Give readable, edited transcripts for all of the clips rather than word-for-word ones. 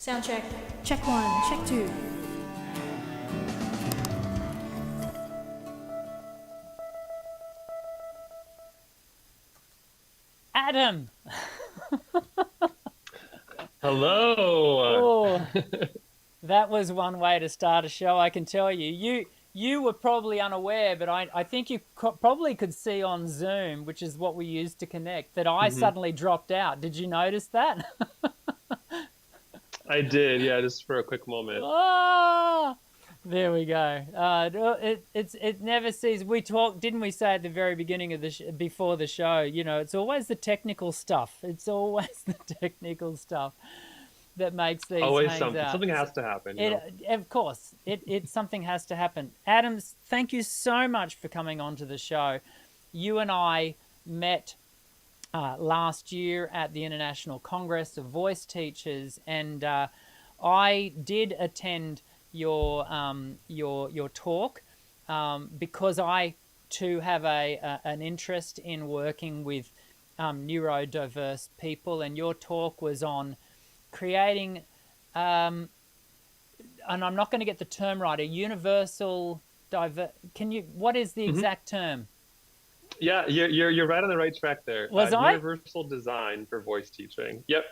Sound check. Check one, check two. Adam! Hello. Oh, that was one way to start a show, I can tell you. You were probably unaware, but I think you probably could see on Zoom, which is what we use to connect, that I hmm suddenly dropped out. Did you notice that? I did, yeah, just for a quick moment. Ah, there we go. It never ceases. We talked, didn't we say at the very beginning of the before the show? You know, it's always the technical stuff. It's always the technical stuff that makes these Always hangs something. out. Something has to happen, you It, know. of course, it something has to happen. Adams, thank you so much for coming onto the show. You and I met last year at the International Congress of Voice Teachers, and I did attend your talk because I too have an interest in working with neurodiverse people, and your talk was on creating, and I'm not going to get the term right, a universal Can you? What is the hmm exact term? Yeah, you're right on the right track there. Was I? Universal design for voice teaching. Yep.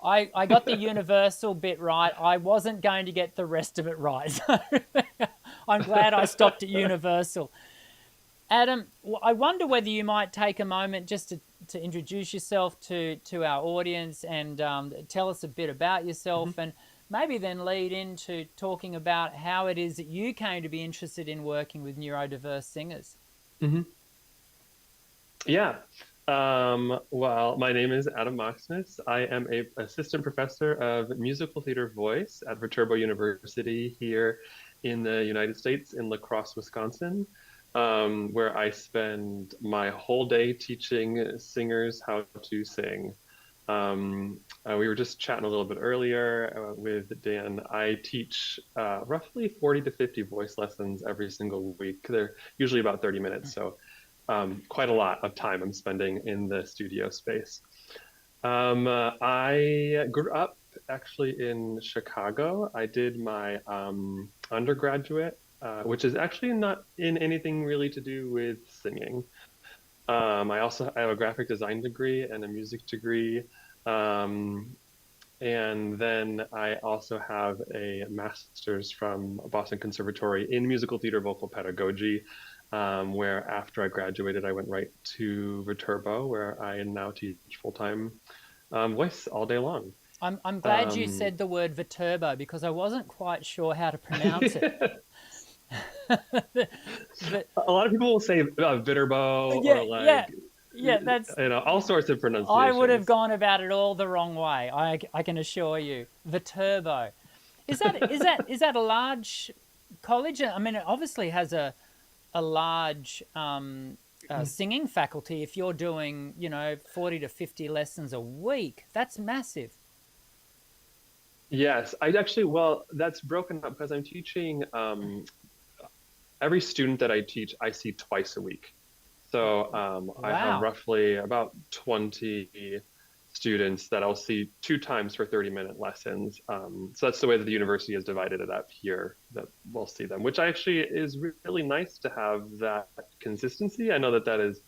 I got the universal bit right. I wasn't going to get the rest of it right. So I'm glad I stopped at universal. Adam, I wonder whether you might take a moment just to introduce yourself to our audience and tell us a bit about yourself, and maybe then lead into talking about how it is that you came to be interested in working with neurodiverse singers. hmm Yeah. Well, my name is Adam Moxness. I am a assistant professor of musical theater voice at Viterbo University here in the United States in La Crosse, Wisconsin, where I spend my whole day teaching singers how to sing. We were just chatting a little bit earlier with Dan. I teach roughly 40 to 50 voice lessons every single week. They're usually about 30 minutes, so quite a lot of time I'm spending in the studio space. I grew up actually in Chicago. I did my undergraduate, which is actually not in anything really to do with singing. I have a graphic design degree and a music degree. Um, and then I also have a master's from Boston Conservatory in musical theater vocal pedagogy, where after I graduated, I went right to Viterbo, where I now teach full-time voice all day long. I'm glad you Um, said the word Viterbo because I wasn't quite sure how to pronounce it. But a lot of people will say Viterbo yeah, or yeah, like, yeah. That's all sorts of I would have pronunciations. gone about it all the wrong way. I can assure you. Viterbo, is that a large college? I mean, it obviously has a large singing faculty. If you're doing 40 to 50 lessons a week, that's massive. Yes, well, that's broken up because I'm teaching every student that I teach, I see twice a week. So I have Wow. roughly about 20 students that I'll see two times for 30-minute lessons. So that's the way that the university has divided it up here, that we'll see them, which actually is really nice to have that consistency. I know that that is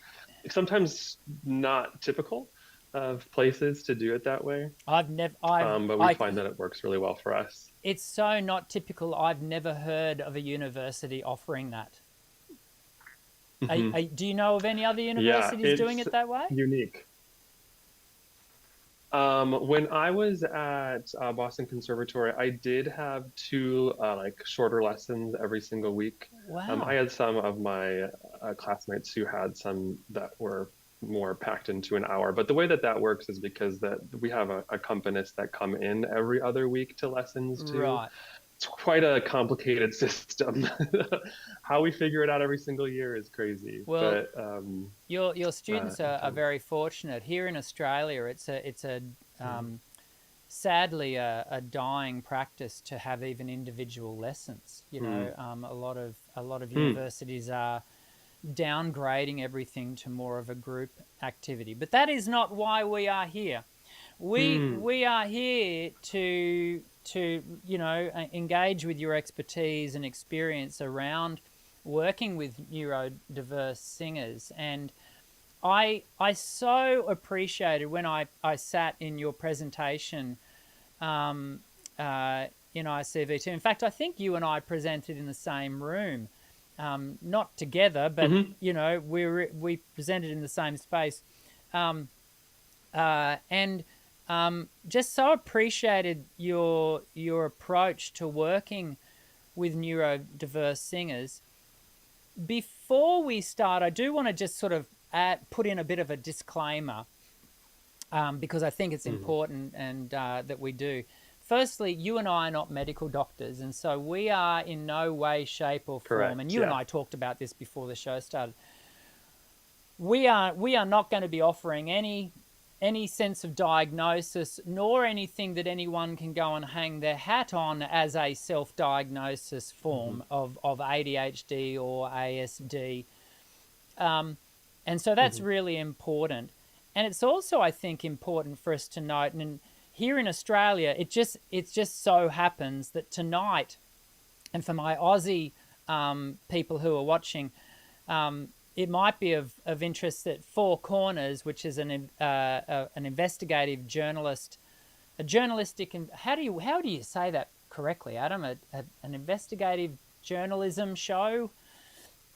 sometimes not typical of places to do it that way, I've never I've but we I find that it works really well for us. It's so not typical. I've never heard of a university offering that. hmm Do you know of any other Yeah, universities doing it's it that way? unique. When I was at Boston Conservatory, I did have two like shorter lessons every single week. I Wow. had some of my classmates who had some that were more packed into an hour. But the way that that works is because that we have accompanists that come in every other week to lessons too. Right. It's quite a complicated system. How we figure it out every single year is crazy, Well, but your students it are can. very fortunate. Here in Australia, it's a Mhm. sadly a dying practice to have even individual lessons. Mm. A lot of Mm. universities are downgrading everything to more of a group activity. But that is not why we are here. We are here to engage with your expertise and experience around working with neurodiverse singers. And I so appreciated when I sat in your presentation in ICVT. In fact, I think you and I presented in the same room, not together, but we presented in the same space, and just so appreciated your approach to working with neurodiverse singers. Before we start, I do want to just sort of put in a bit of a disclaimer, because I think it's important and that we do. Firstly, you and I are not medical doctors, and so we are in no way, shape or form, Correct, and you and I talked about this before the show started, we are not going to be offering any sense of diagnosis, nor anything that anyone can go and hang their hat on as a self-diagnosis form of ADHD or ASD. And so that's really important. And it's also, I think, important for us to note, and here in Australia, it just so happens that tonight, and for my Aussie people who are watching, it might be of interest that Four Corners, which is an investigative journalist, a journalistic, how do you say that correctly, Adam? An investigative journalism show.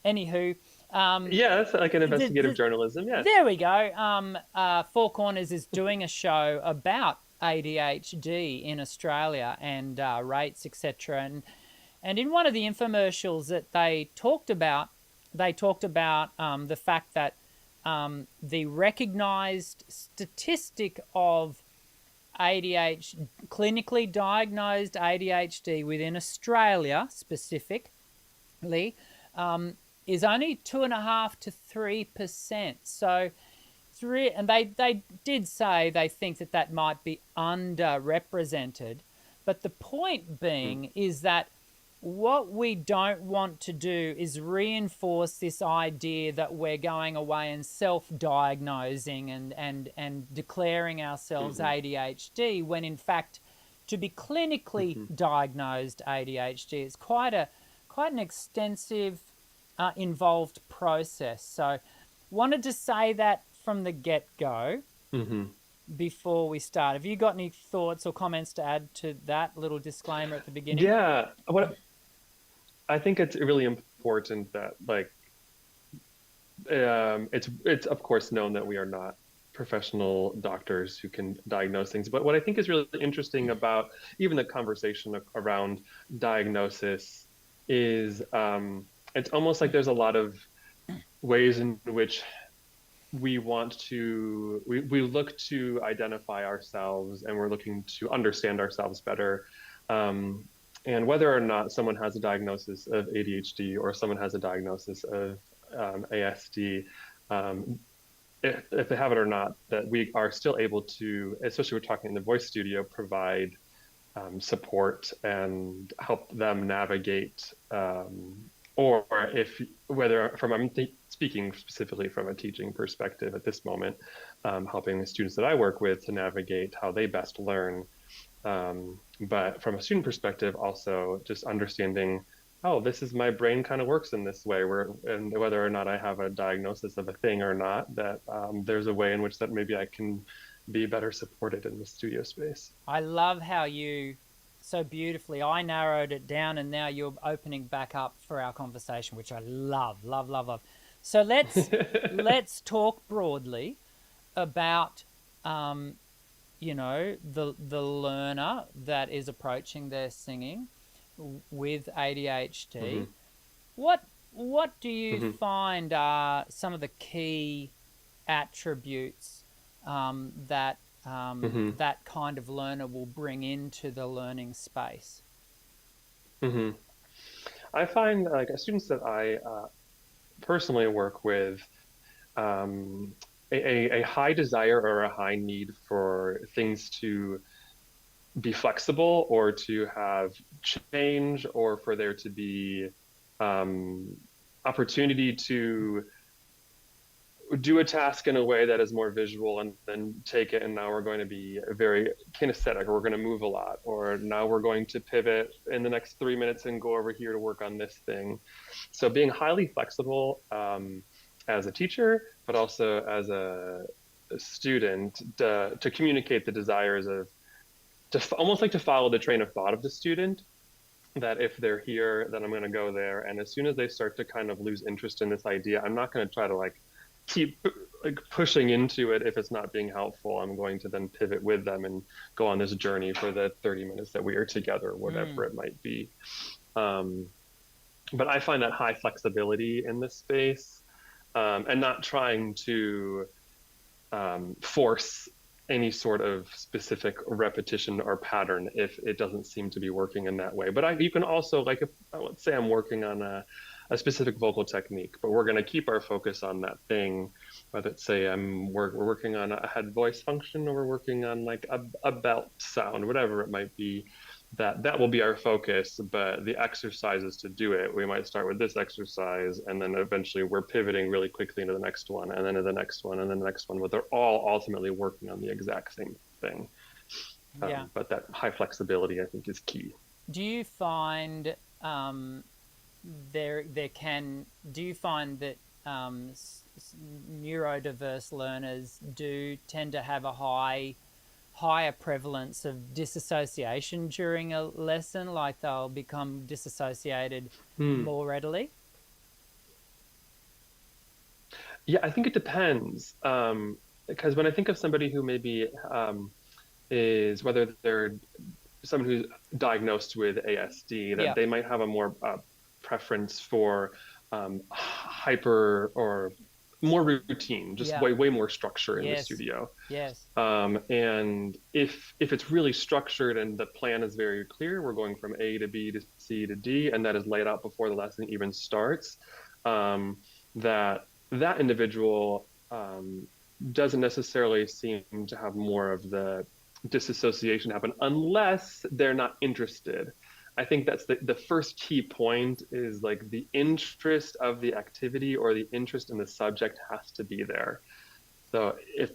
Anywho, yeah, it's like an investigative journalism. Yeah, there we go. Four Corners is doing a show about ADHD in Australia and rates, etc. And in one of the infomercials that they talked about the fact that the recognised statistic of ADHD, clinically diagnosed ADHD within Australia specifically, is only 2.5% to 3%. So and they did say they think that might be underrepresented. But the point being is that what we don't want to do is reinforce this idea that we're going away and self-diagnosing and declaring ourselves ADHD, when in fact to be clinically diagnosed ADHD is quite an extensive, involved process. So wanted to say that from the get-go before we start. Have you got any thoughts or comments to add to that little disclaimer at the beginning? Yeah, I think it's really important that, like, it's of course known that we are not professional doctors who can diagnose things. But what I think is really interesting about even the conversation around diagnosis is it's almost like there's a lot of ways in which we want to, we look to identify ourselves, and we're looking to understand ourselves better. And whether or not someone has a diagnosis of ADHD or someone has a diagnosis of ASD, if they have it or not, that we are still able to, especially we're talking in the voice studio, provide support and help them navigate, or I'm speaking specifically from a teaching perspective at this moment, helping the students that I work with to navigate how they best learn. But from a student perspective, also just understanding, oh, this is my brain kind of works in this way, and whether or not I have a diagnosis of a thing or not, that there's a way in which that maybe I can be better supported in the studio space. I love how you so beautifully, I narrowed it down, and now you're opening back up for our conversation, which I love. So let's talk broadly about the learner that is approaching their singing with ADHD. What do you find are some of the key attributes that that kind of learner will bring into the learning space? I find, like, students that I personally work with, a high desire or a high need for things to be flexible, or to have change, or for there to be opportunity to do a task in a way that is more visual and then take it, and now we're going to be very kinesthetic, or we're going to move a lot, or now we're going to pivot in the next 3 minutes and go over here to work on this thing. So being highly flexible as a teacher, but also as a student, to communicate the desires of, almost like to follow the train of thought of the student, that if they're here, then I'm going to go there. And as soon as they start to kind of lose interest in this idea, I'm not going to try to like keep like pushing into it if it's not being helpful. I'm going to then pivot with them and go on this journey for the 30 minutes that we are together, whatever it might be. But I find that high flexibility in this space, and not trying to force any sort of specific repetition or pattern if it doesn't seem to be working in that way. But you can also, like, if, let's say I'm working on a specific vocal technique, but we're going to keep our focus on that thing. Whether it's, say we're working on a head voice function, or we're working on like a belt sound, whatever it might be, that will be our focus. But the exercises to do it, we might start with this exercise, and then eventually we're pivoting really quickly into the next one, and then to the next one, and then the next one. But they're all ultimately working on the exact same thing. But that high flexibility, I think, is key. Do you find do you find that neurodiverse learners do tend to have a higher prevalence of disassociation during a lesson, like they'll become disassociated more readily? Yeah, I think it depends. Because when I think of somebody who maybe is, whether they're someone who's diagnosed with ASD, that they might have a more preference for hyper or more routine, just way more structure in the studio. Yes. And if it's really structured and the plan is very clear, we're going from A to B to C to D, and that is laid out before the lesson even starts, that individual doesn't necessarily seem to have more of the disassociation happen unless they're not interested. I think that's the first key point, is like the interest of the activity or the interest in the subject has to be there. So if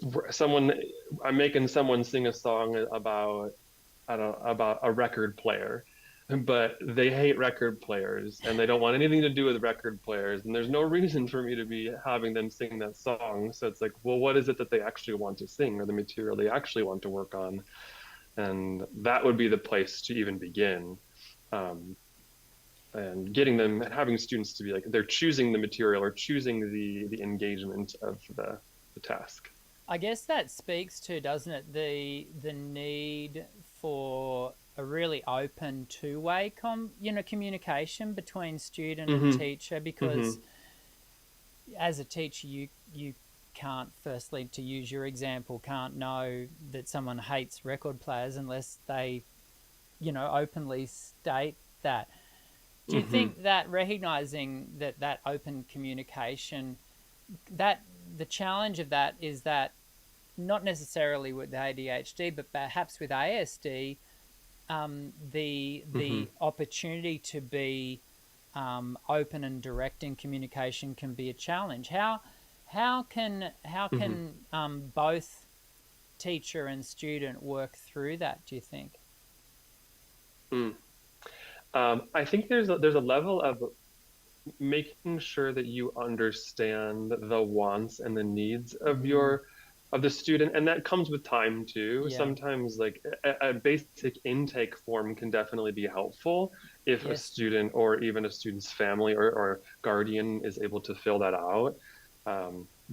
I'm making someone sing a song about a record player, but they hate record players and they don't want anything to do with record players, and there's no reason for me to be having them sing that song. So it's like, well, what is it that they actually want to sing, or the material they actually want to work on? And that would be the place to even begin. And getting them, having students to be like, they're choosing the material or choosing the engagement of the task. I guess that speaks to, doesn't it, the need for a really open two-way communication between student and teacher, because as a teacher you can't, firstly, to use your example, can't know that someone hates record players unless they openly state that. Do you think that recognizing that open communication, that the challenge of that is that not necessarily with ADHD, but perhaps with ASD, the opportunity to be open and direct in communication can be a challenge. How can both teacher and student work through that, do you think? I think there's a level of making sure that you understand the wants and the needs of the student, and that comes with time too. Sometimes like a basic intake form can definitely be helpful if a student or even a student's family or guardian is able to fill that out.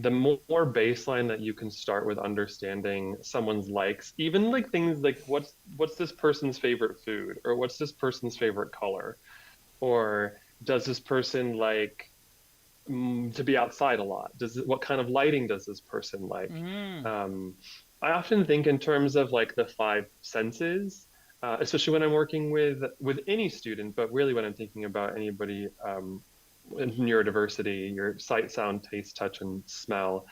The more baseline that you can start with understanding someone's likes, even like things like what's this person's favorite food, or what's this person's favorite color, or does this person like to be outside a lot? What kind of lighting does this person like? I often think in terms of like the 5 senses, especially when I'm working with any student, but really when I'm thinking about anybody in neurodiversity, your sight, sound, taste, touch, and smell,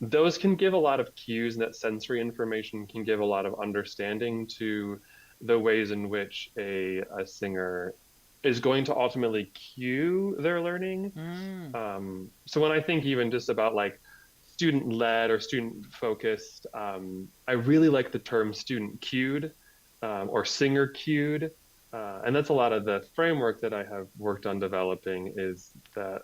those can give a lot of cues, and that sensory information can give a lot of understanding to the ways in which a singer is going to ultimately cue their learning. So when I think even just about like student-led or student-focused, I really like the term student-cued or singer-cued. And that's a lot of the framework that I have worked on developing, is that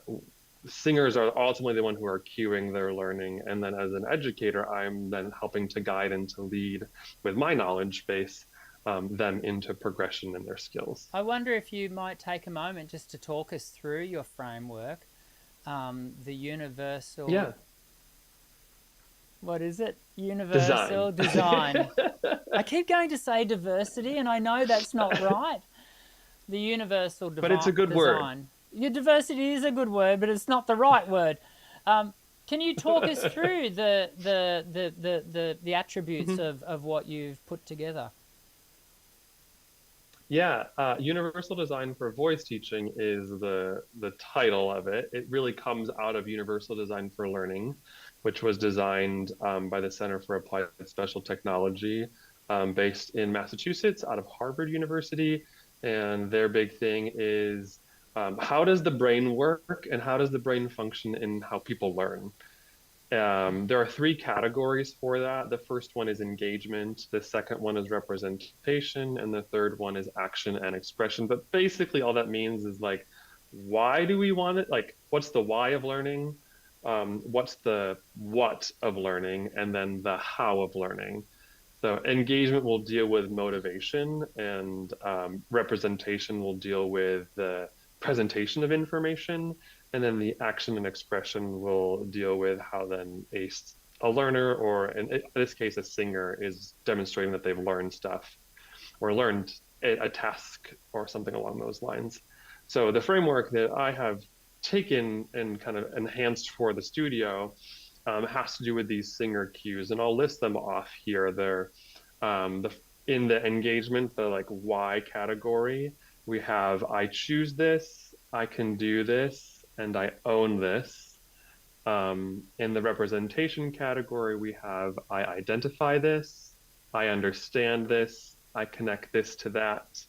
singers are ultimately the one who are cueing their learning. And then as an educator, I'm then helping to guide and to lead with my knowledge base them into progression in their skills. I wonder if you might take a moment just to talk us through your framework, the universal... Yeah. What is it? Universal design. I keep going to say diversity, and I know that's not right. The universal but it's a good design. Your diversity is a good word, but it's not the right word. Can you talk us through the attributes of what you've put together? Yeah, Universal Design for Voice Teaching is the title of it. It really comes out of Universal Design for Learning, which was designed by the Center for Applied Special Technology, based in Massachusetts, out of Harvard University. And their big thing is how does the brain work, and how does the brain function in how people learn? There are three categories for that. The first one is engagement, the second one is representation, and the third one is action and expression. But basically all that means is like, why do we want it? Like, what's the why of learning? What's the what of learning? And then the how of learning. So engagement will deal with motivation, and representation will deal with the presentation of information. And then the action and expression will deal with how then a learner, or in this case, a singer, is demonstrating that they've learned stuff or learned a task or something along those lines. So the framework that I have taken and kind of enhanced for the studio has to do with these singer cues, and I'll list them off here. They're in the engagement, the like why category, we have I choose this, I can do this, and I own this. In the representation category, we have I identify this, I understand this, I connect this to that.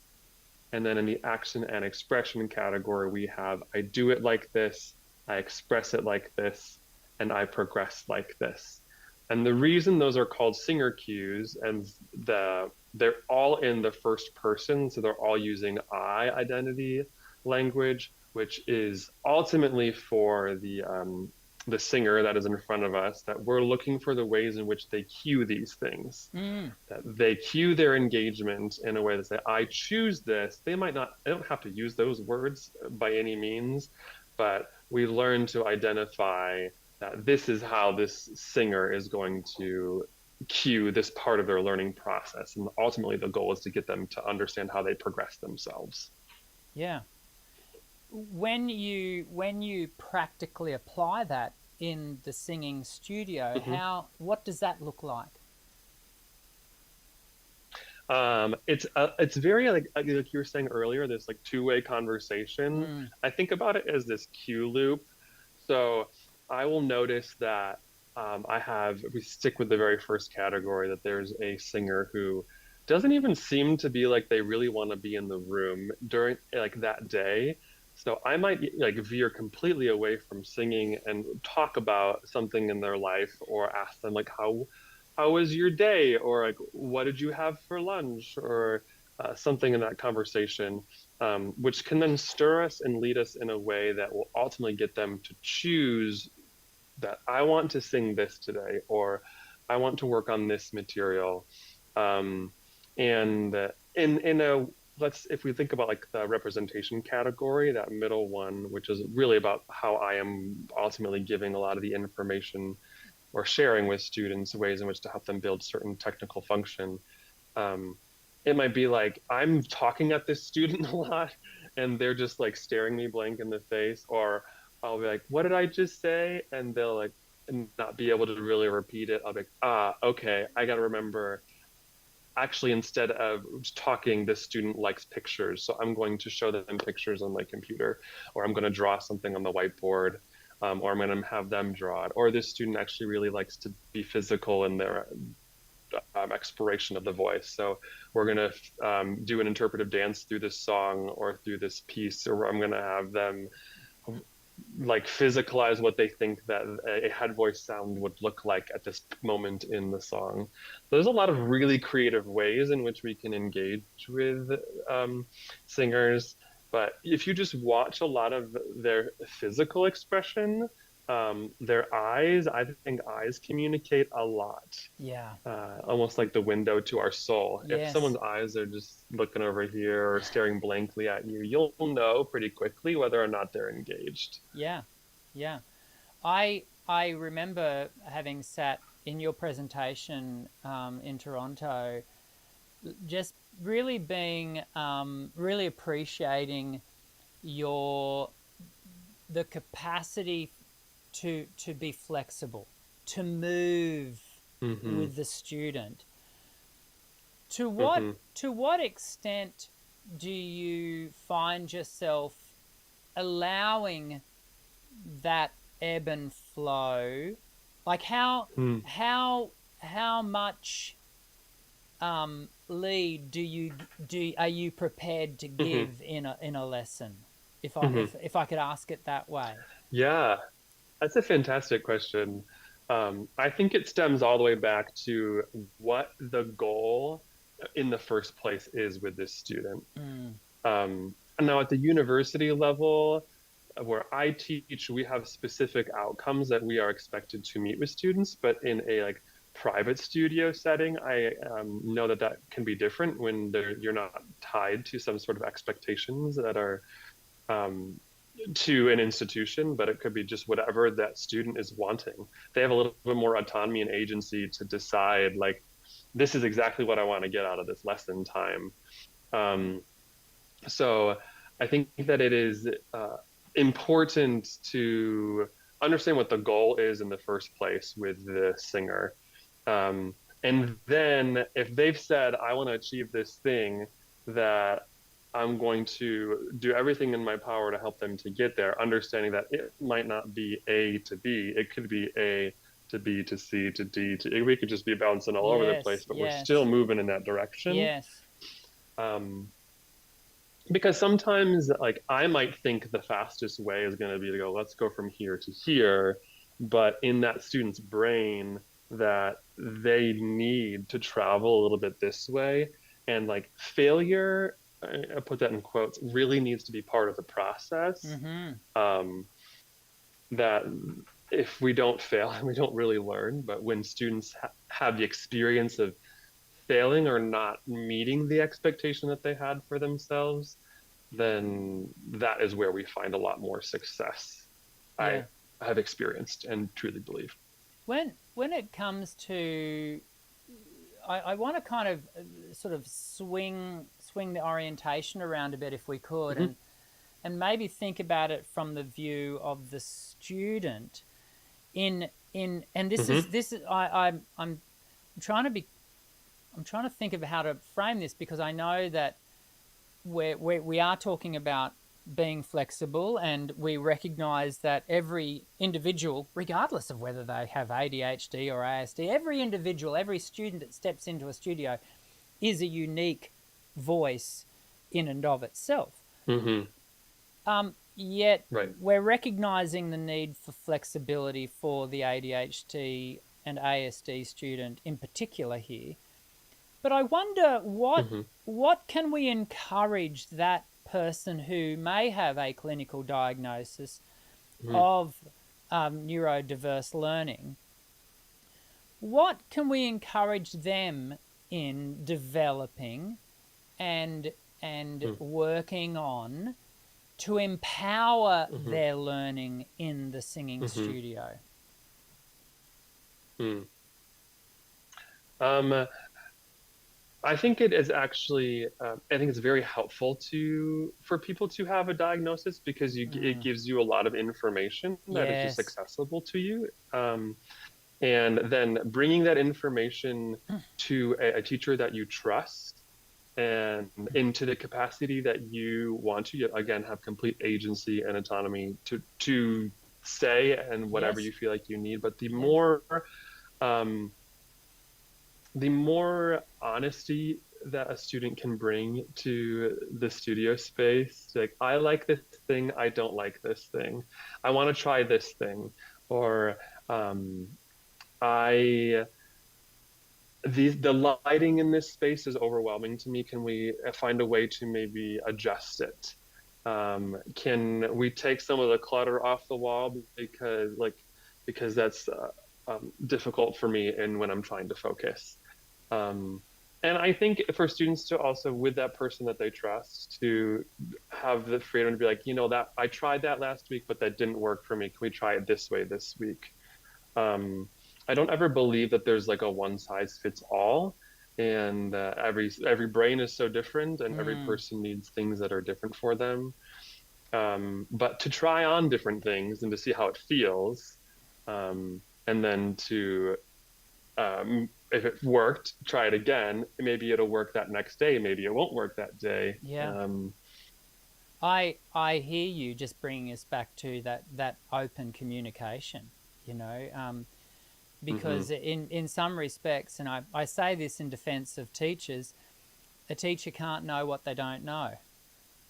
And then in the action and expression category, we have I do it like this, I express it like this, and I progress like this. And the reason those are called singer cues, and they're all in the first person, so they're all using I identity language, which is ultimately for the singer that is in front of us, that we're looking for the ways in which they cue these things, that they cue their engagement in a way that say, I choose this. They don't have to use those words by any means, but we learn to identify that this is how this singer is going to cue this part of their learning process. And ultimately the goal is to get them to understand how they progress themselves. Yeah. When you practically apply that in the singing studio, what does that look like? It's very like you were saying earlier, this like two-way conversation. I think about it as this cue loop. So I will notice that if we stick with the very first category, that there's a singer who doesn't even seem to be like they really want to be in the room during like that day. So I might like veer completely away from singing and talk about something in their life, or ask them like, how was your day? Or like, what did you have for lunch? Or something in that conversation, which can then stir us and lead us in a way that will ultimately get them to choose that I want to sing this today, or I want to work on this material. And if we think about like the representation category, that middle one, which is really about how I am ultimately giving a lot of the information or sharing with students ways in which to help them build certain technical function. It might be like, I'm talking at this student a lot and they're just like staring me blank in the face, or I'll be like, what did I just say? And they'll like not be able to really repeat it. I'll be like, okay, I got to remember, actually, instead of talking, this student likes pictures. So I'm going to show them pictures on my computer, or I'm going to draw something on the whiteboard, or I'm going to have them draw it. Or this student actually really likes to be physical in their exploration of the voice. So we're going to do an interpretive dance through this song or through this piece, or I'm going to have them like physicalize what they think that a head voice sound would look like at this moment in the song. There's a lot of really creative ways in which we can engage with singers, but if you just watch a lot of their physical expression, their eyes, I think eyes communicate a lot. Yeah. Almost like the window to our soul. If Yes. someone's eyes are just looking over here or staring blankly at you, you'll know pretty quickly whether or not they're engaged. Yeah. Yeah. I remember having sat in your presentation in Toronto, just really being really appreciating the capacity to be flexible, to move with the student. To what extent do you find yourself allowing that ebb and flow? Like how much lead are you prepared to give in a lesson? If I could ask it that way. Yeah, that's a fantastic question. I think it stems all the way back to what the goal in the first place is with this student. And now at the university level, where I teach, we have specific outcomes that we are expected to meet with students, but in a like private studio setting, I know that can be different when you're not tied to some sort of expectations that are to an institution, but it could be just whatever that student is wanting. They have a little bit more autonomy and agency to decide, like, this is exactly what I want to get out of this lesson time. So I think that it is important to understand what the goal is in the first place with the singer. And then if they've said, I want to achieve this thing, that I'm going to do everything in my power to help them to get there, understanding that it might not be A to B. It could be A to B to C to D to, we could just be bouncing all over the place, but we're still moving in that direction. Yes. Because sometimes, like, I might think the fastest way is going to be to go, let's go from here to here. But in that student's brain, that they need to travel a little bit this way. And like failure, I put that in quotes, really needs to be part of the process. That if we don't fail, we don't really learn. But when students have the experience of failing or not meeting the expectation that they had for themselves, then that is where we find a lot more success. Yeah. I have experienced and truly believe. When it comes to, I want to kind of sort of swing the orientation around a bit if we could, and maybe think about it from the view of the student. And this is I'm trying to think of how to frame this, because I know that we are talking about being flexible, and we recognize that every individual, regardless of whether they have ADHD or ASD, every student that steps into a studio is a unique voice in and of itself. Yet we're recognizing the need for flexibility for the ADHD and ASD student in particular here. But I wonder what can we encourage that person who may have a clinical diagnosis of neurodiverse learning, what can we encourage them in developing and working on to empower their learning in the singing studio? I think it is actually, I think it's very helpful for people to have a diagnosis, because it gives you a lot of information that is just accessible to you. And then bringing that information to a teacher that you trust, and into the capacity that you want to, again, have complete agency and autonomy to say and whatever you feel like you need. But the more the more honesty that a student can bring to the studio space, like, I like this thing, I don't like this thing, I want to try this thing, or um, I the lighting in this space is overwhelming to me. Can we find a way to maybe adjust it? Can we take some of the clutter off the wall because that's difficult for me and when I'm trying to focus. Um, and I think for students to also, with that person that they trust, to have the freedom to be like, that I tried that last week, but that didn't work for me. Can we try it this way this week? Um, I don't ever believe that there's like a one size fits all, and every brain is so different, and every person needs things that are different for them. But to try on different things and to see how it feels, and then to if it worked, try it again. Maybe it'll work that next day. Maybe it won't work that day. Yeah. I hear you, just bringing us back to that open communication, because in some respects, and I say this in defense of teachers, a teacher can't know what they don't know.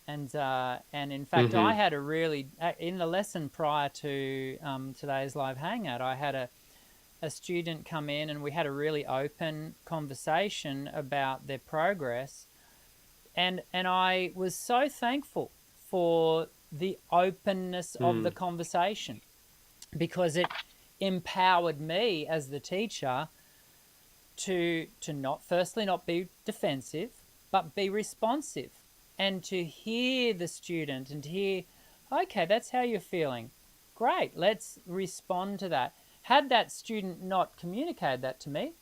And in fact, I had in the lesson prior to today's live hangout, I had a student come in and we had a really open conversation about their progress. And I was so thankful for the openness of the conversation, because it empowered me as the teacher to not be defensive, but be responsive, and to hear the student and to hear, okay, that's how you're feeling. Great, let's respond to that. Had that student not communicated that to me,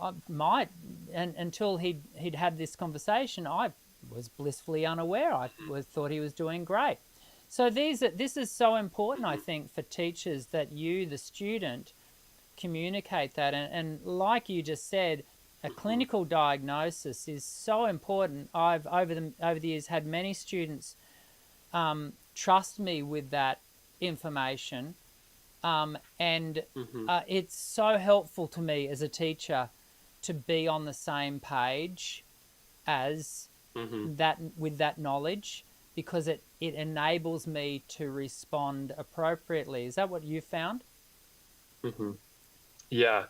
I might, and until he'd had this conversation, I was blissfully unaware. I thought he was doing great. So this is so important, I think, for teachers, that you, the student, communicate that. And like you just said, a clinical diagnosis is so important. I've over the years had many students trust me with that information, and it's so helpful to me as a teacher to be on the same page as that, with that knowledge, because it enables me to respond appropriately. Is that what you found? Yeah.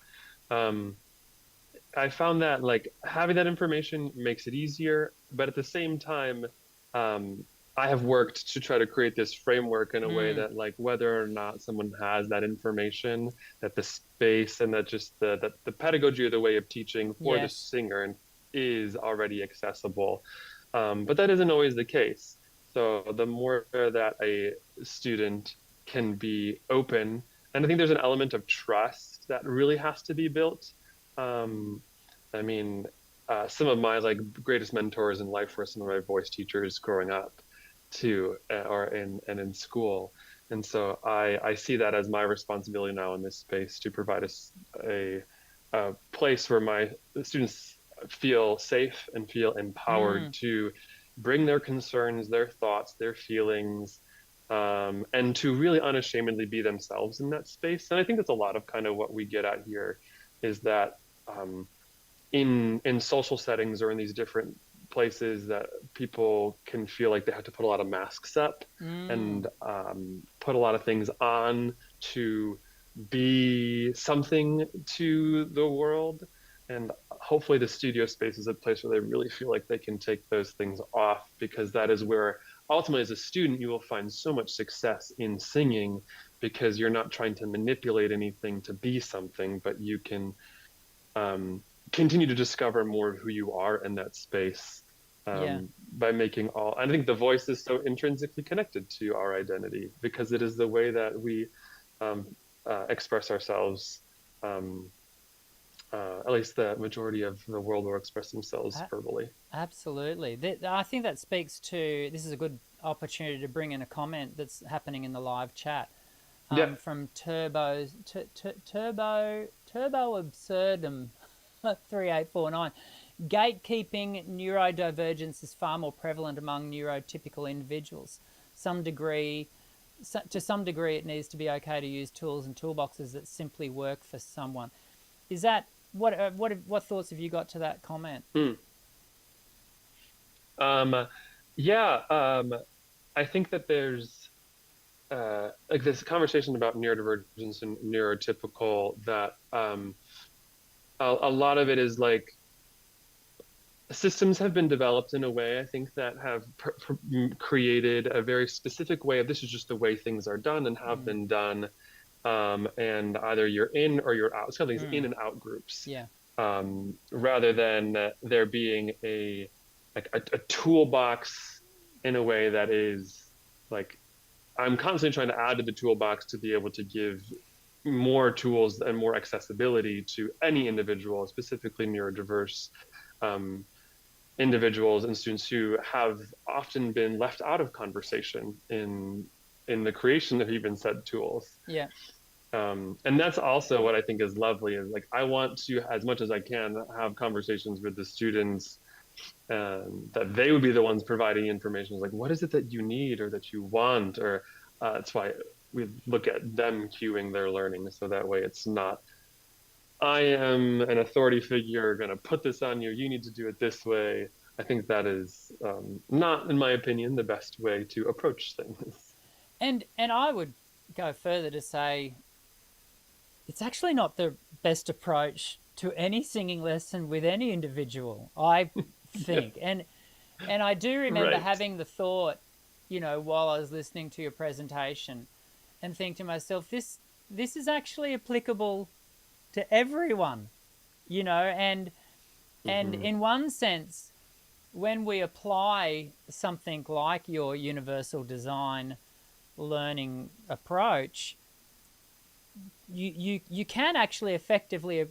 I found that like having that information makes it easier, but at the same time, I have worked to try to create this framework in a way that, like, whether or not someone has that information, that the space and that just the pedagogy or the way of teaching for the singer is already accessible. But that isn't always the case. So the more that a student can be open, and I think there's an element of trust that really has to be built. I mean, some of my like greatest mentors in life were some of my voice teachers growing up too, or in school. And so I see that as my responsibility now in this space, to provide a place where my students feel safe and feel empowered to bring their concerns, their thoughts, their feelings, and to really unashamedly be themselves in that space. And I think that's a lot of kind of what we get at here, is that in social settings or in these different places that people can feel like they have to put a lot of masks up and put a lot of things on to be something to the world. And hopefully the studio space is a place where they really feel like they can take those things off, because that is where ultimately as a student you will find so much success in singing, because you're not trying to manipulate anything to be something, but you can continue to discover more of who you are in that space by making all. I think the voice is so intrinsically connected to our identity, because it is the way that we express ourselves. At least the majority of the world will express themselves verbally. Absolutely. I think that speaks to, this is a good opportunity to bring in a comment that's happening in the live chat from Turbo Absurdum 3849. Gatekeeping neurodivergence is far more prevalent among neurotypical individuals. To some degree, it needs to be okay to use tools and toolboxes that simply work for someone. Is that what thoughts have you got to that comment? Yeah, I think that there's like this conversation about neurodivergence and neurotypical that a lot of it is like systems have been developed in a way, I think, that have created a very specific way of this is just the way things are done and have been done. And either you're in or you're out. It's kind of these in and out groups. Yeah. Rather than there being a toolbox in a way that is like I'm constantly trying to add to the toolbox to be able to give more tools and more accessibility to any individual, specifically neurodiverse individuals and students who have often been left out of conversation in the creation of even said tools. Yeah. And that's also what I think is lovely is like I want to, as much as I can, have conversations with the students that they would be the ones providing information. Like, what is it that you need or that you want? Or that's why we look at them cueing their learning. So that way it's not, I am an authority figure going to put this on you. You need to do it this way. I think that is not, in my opinion, the best way to approach things. And I would go further to say it's actually not the best approach to any singing lesson with any individual, I think. And I do remember having the thought, you know, while I was listening to your presentation and think to myself, this is actually applicable to everyone, you know, and in one sense, when we apply something like your universal design learning approach, you can actually effectively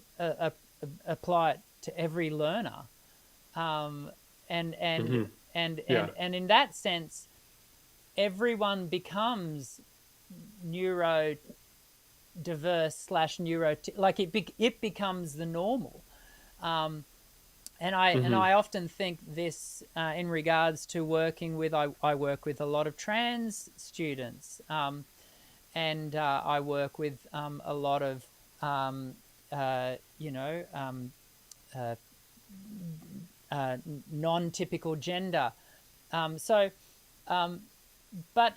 apply it to every learner, and in that sense, everyone becomes neurodiverse / neuro, like it becomes the normal, and I often think this in regards to working with I work with a lot of trans students. And I work with a lot of, non-typical gender. But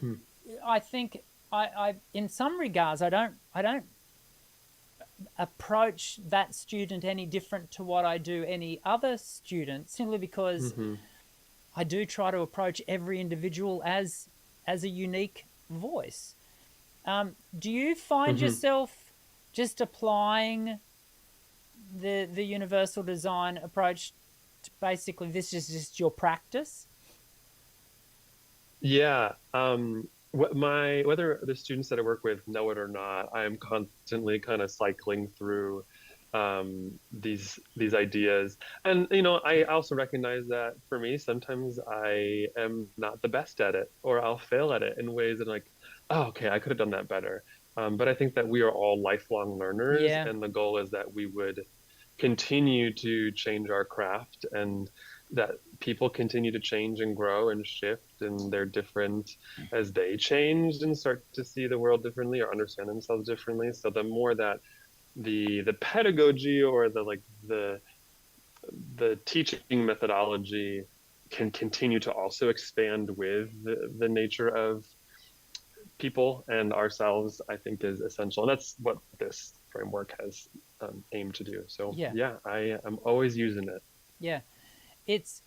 I think I in some regards, I don't approach that student any different to what I do any other student, simply because I do try to approach every individual as a unique voice. Do you find yourself just applying the universal design approach to basically this is just your practice? Yeah. Whether the students that I work with know it or not, I am constantly kind of cycling through these ideas. And, you know, I also recognize that for me, sometimes I am not the best at it, or I'll fail at it in ways that like, oh, okay, I could have done that better. But I think that we are all lifelong learners, and the goal is that we would continue to change our craft, and that people continue to change and grow and shift, and they're different as they change and start to see the world differently or understand themselves differently. So the more that the pedagogy or the teaching methodology can continue to also expand with the nature of people and ourselves, I think is essential. And that's what this framework has aimed to do. So yeah, I am always using it. Yeah. It's,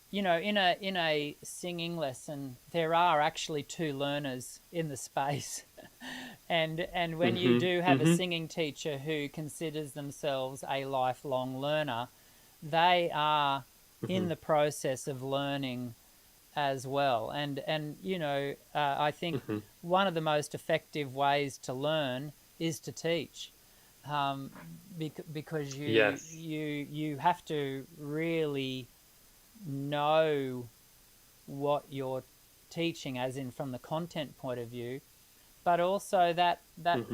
you know, in a singing lesson, there are actually two learners in the space. and when you do have a singing teacher who considers themselves a lifelong learner, they are in the process of learning as well. And you know, I think one of the most effective ways to learn is to teach, because you have to really know what you're teaching, as in from the content point of view, but also that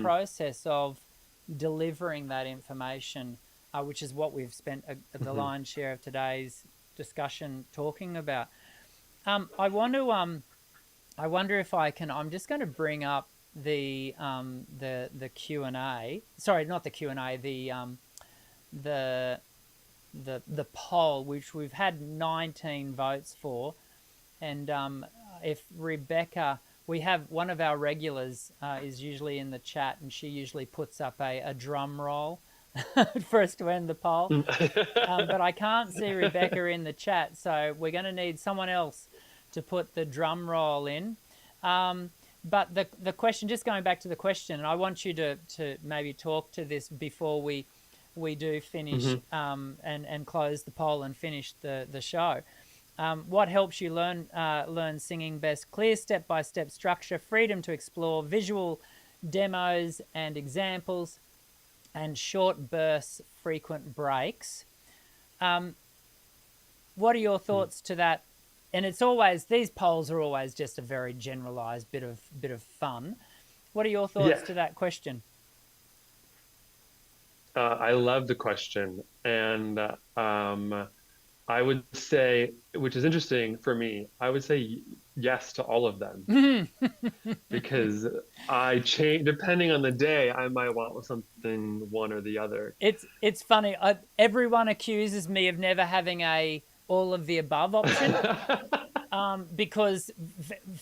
process of delivering that information, which is what we've spent the lion's share of today's discussion talking about. I wonder if I can. I'm just going to bring up the Q&A. Sorry, not the Q&A. the poll, which we've had 19 votes for, and if Rebecca, we have one of our regulars is usually in the chat, and she usually puts up a drum roll for us to end the poll. But I can't see Rebecca in the chat, so we're going to need someone else to put the drum roll in. But the question, just going back to the question, and I want you to maybe talk to this before we do finish and close the poll and finish the show. What helps you learn singing best? Clear step-by-step structure, freedom to explore, visual demos and examples, and short bursts, frequent breaks. What are your thoughts to that? And it's always, these polls are always just a very generalized bit of fun. What are your thoughts to that question? I love the question, and I would say, which is interesting for me, I would say yes to all of them because I change depending on the day. I might want something one or the other. It's funny. Everyone accuses me of never having a all of the above option because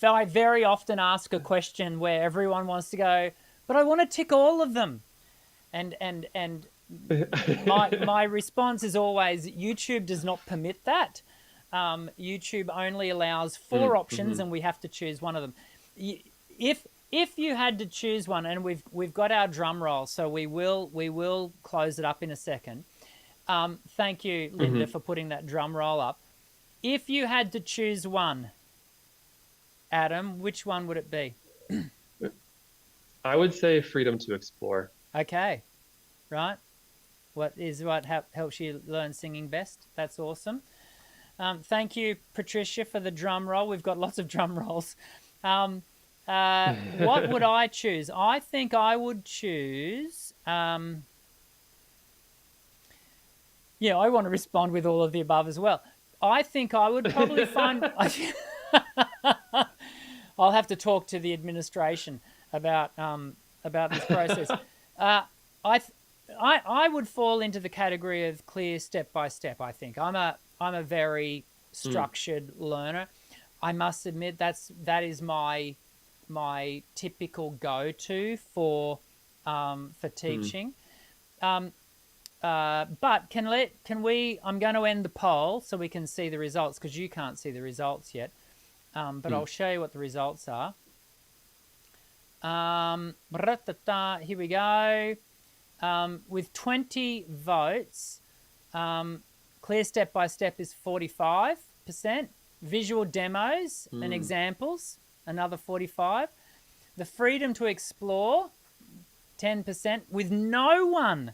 I very often ask a question where everyone wants to go, but I want to tick all of them, and my response is always, YouTube does not permit that. YouTube only allows 4 options, and we have to choose one of them. If you had to choose one, and we've got our drum roll, so we will close it up in a second. Thank you, Linda, for putting that drum roll up. If you had to choose one, Adam, which one would it be? I would say freedom to explore. Okay, right. What helps you learn singing best? That's awesome. Thank you, Patricia, for the drum roll. We've got lots of drum rolls. What would I choose? I think I would choose... I want to respond with all of the above as well. I think I would probably find... I'll have to talk to the administration about this process. I would fall into the category of clear step by step. I think I'm a very structured learner. I must admit that is my typical go-to for teaching. But can we? I'm going to end the poll so we can see the results, because you can't see the results yet. But I'll show you what the results are. Here we go. With 20 votes, clear step-by-step is 45%. Visual demos and examples, another 45%. The freedom to explore, 10%, with no one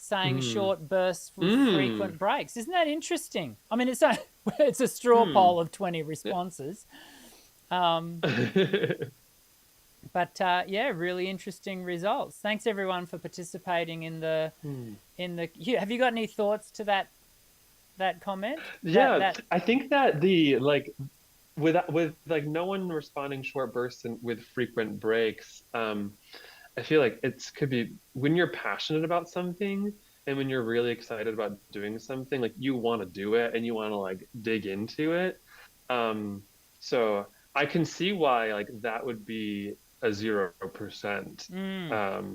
saying short bursts with frequent breaks. Isn't that interesting? I mean, it's a straw poll of 20 responses. But really interesting results. Thanks everyone for participating in the have you got any thoughts to that comment? I think that with no one responding short bursts and with frequent breaks, I feel like it could be when you're passionate about something and when you're really excited about doing something, like you want to do it and you want to dig into it. So I can see why that would be a 0%.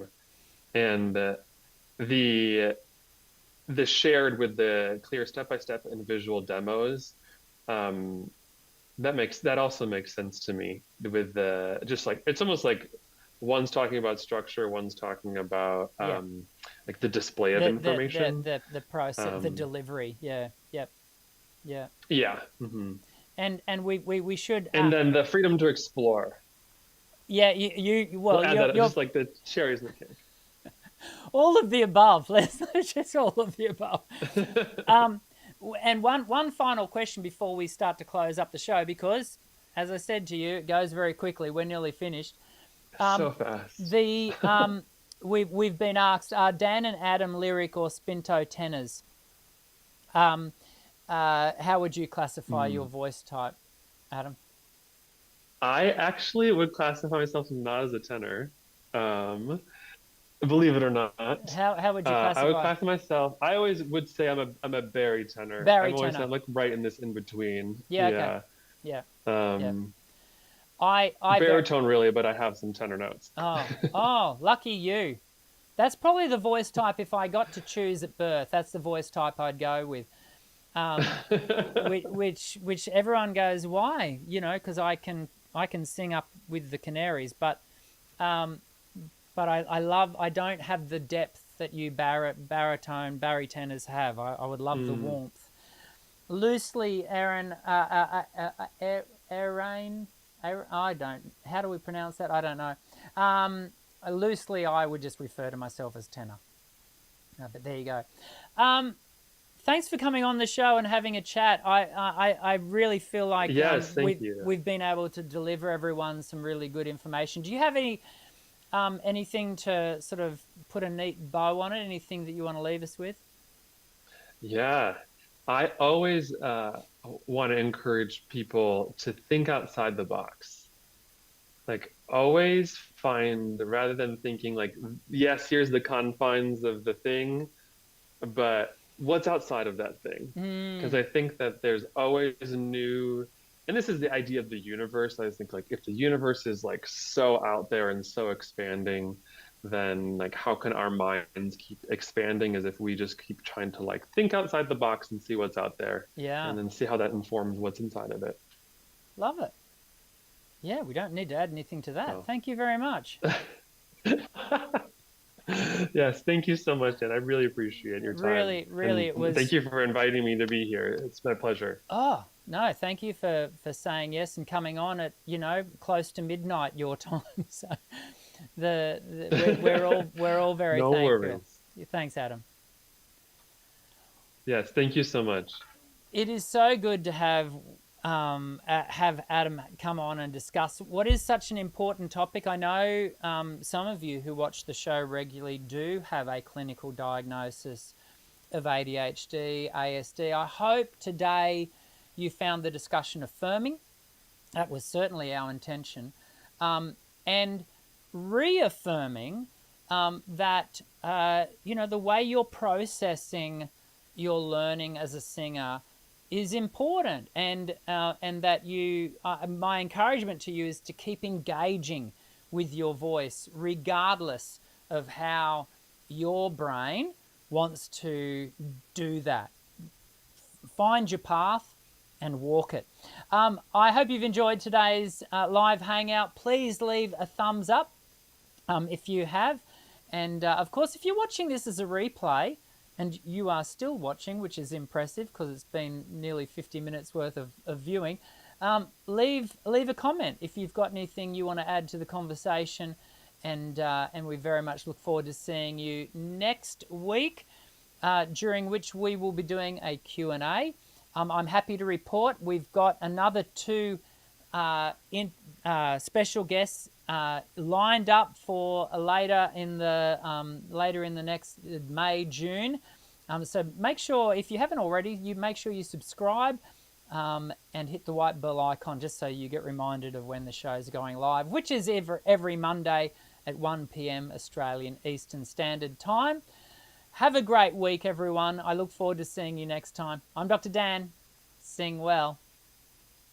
And the shared with the clear step-by-step and visual demos, that also makes sense to me with the it's almost like one's talking about structure, one's talking about the display of information, the process, the delivery. And we should and then the freedom to explore. You're just like the cherries in the cake. All of the above. Let's just all of the above. And one final question before we start to close up the show, because as I said to you, it goes very quickly. We're nearly finished. So fast. We've been asked, are Dan and Adam lyric or spinto tenors? How would you classify your voice type, Adam? I actually would classify myself not as a tenor. believe it or not. How would you I would classify? class myself. I always would say I'm a barytoner. Baritone. I'm like right in this in between. Yeah, okay. Yeah. Yeah, yeah. Um, I very baritone really, but I have some tenor notes. oh, lucky you. That's probably the voice type if I got to choose at birth. That's the voice type I'd go with. Which everyone goes, why? You know, because I can sing up with the canaries, but I don't have the depth that you baritoners have. I would love the warmth. Loosely, Aaron, Aaron, I don't. How do we pronounce that? I don't know. Loosely, I would just refer to myself as tenor. But there you go. Thanks for coming on the show and having a chat. I really feel like Yes, thank you. we've been able to deliver everyone some really good information. Do you have anything to sort of put a neat bow on it? Anything that you want to leave us with? Yeah, I always want to encourage people to think outside the box. Like always find, rather than thinking like, yes, here's the confines of the thing, but what's outside of that thing? Because I think that there's always new, and this is the idea of the universe. I think like if the universe is like so out there and so expanding, then like how can our minds keep expanding as if we just keep trying to like think outside the box and see what's out there, Yeah, and then see how that informs what's inside of it. love it. Yeah, we don't need to add anything to that. Oh. Thank you very much. Yes, thank you so much, Ed. I really appreciate your time. Really, it was. Thank you for inviting me to be here. It's my pleasure. Oh no, thank you for saying yes and coming on at close to midnight your time. So we're all very No thankful. worries. Thanks, Adam. Yes, thank you so much. It is so good to have Adam come on and discuss what is such an important topic. I know some of you who watch the show regularly do have a clinical diagnosis of ADHD, ASD. I hope today you found the discussion affirming. That was certainly our intention. And reaffirming that, the way you're processing your learning as a singer is important, and that my encouragement to you is to keep engaging with your voice regardless of how your brain wants to do that. Find your path and walk it. I hope you've enjoyed today's live hangout. Please leave a thumbs up if you have, and of course if you're watching this as a replay, and you are still watching, which is impressive because it's been nearly 50 minutes worth of viewing, leave a comment if you've got anything you want to add to the conversation, and we very much look forward to seeing you next week, during which we will be doing a Q&A. I'm happy to report we've got another two special guests lined up for later in the next May, June. So make sure, if you haven't already, you make sure you subscribe and hit the white bell icon just so you get reminded of when the show's going live, which is every Monday at 1 p.m. Australian Eastern Standard Time. Have a great week, everyone. I look forward to seeing you next time. I'm Dr. Dan. Sing well.